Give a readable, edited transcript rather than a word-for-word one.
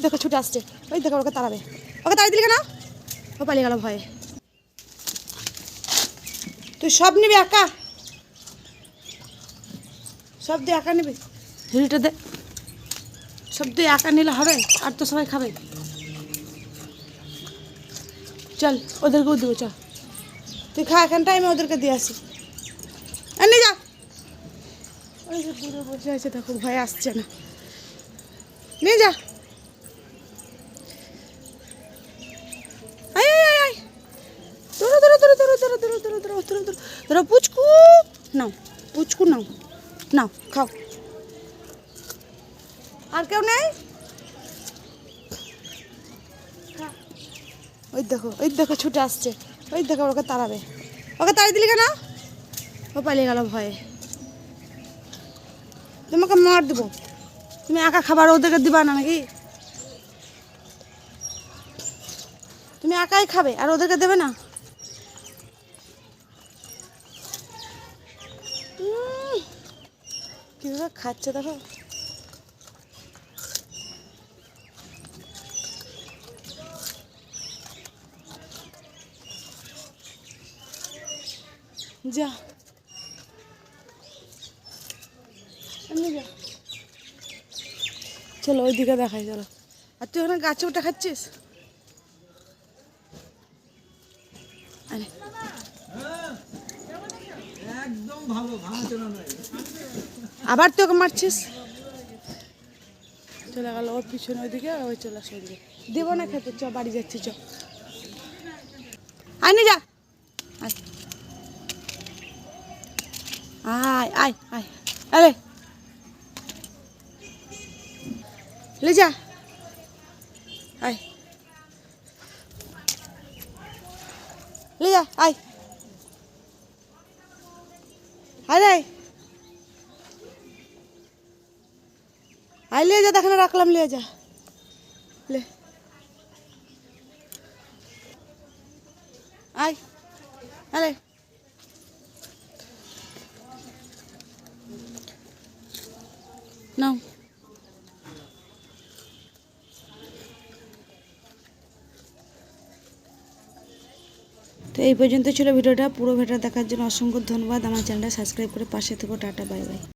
দেখো ছুটে আসছে, ওই দেখো ওকে তাড়াবে, ওকে তাড়িয়ে দিলি কেন? ও পালিয়ে গেল ভয়ে। তুই সব নিবি একা, সব দিয়ে একা নিবি, ঝুড়িটা দে, সব দিয়ে একা নিলে হবে? আর তো সবাই খাবে। চল ওদেরকেও দেবো, চল তুই খা এখানটায়, আমি ওদেরকে দিয়ে আসি। আর নিয়ে যা, ওই যে দূরে বসে আছে দেখো, ভয় আসছে না, নিয়ে যা। ধরো পুচকু, নাও পুচকু, নাও নাও খাও। আর কেউ নেই? ওই দেখো ছুটে আসছে, ওই দেখো ওকে তাড়াবে, ওকে তাড়িয়ে দিলি কেন? ও পালিয়ে গেল ভয়ে। তোমাকে মার দেবো, তুমি একা খাবার ওদেরকে দিবা না নাকি? তুমি একাই খাবে আর ওদেরকে দেবে না? কিভাবে খাচ্ছে দেখো। যা যা, চলো ওইদিকে দেখাই, চলো। আর তুই ওখানে গাছে উঠে খাচ্ছিস? আরে আবার তুই ওকে মারছিস? চলে গেল ওর পিছনে ওইদিকে, ওই চলে আসে ওইদিকে। দেবো না খেতে, চ বাড়ি যাচ্ছি, চ আয় নি যা, আয় আয় আয় আয়, আরে ले जा, आय ले जा, आय अरे आय ले जा, देखना रखलाम, ले जा, ले आय, अरे नाও। তো এই পর্যন্ত ছিল ভিডিওটা। পুরো ভিডিওটা দেখার জন্য অসংখ্য ধন্যবাদ। আমার চ্যানেলটা সাবস্ক্রাইব করে পাশে থেকো। Tata, bye bye.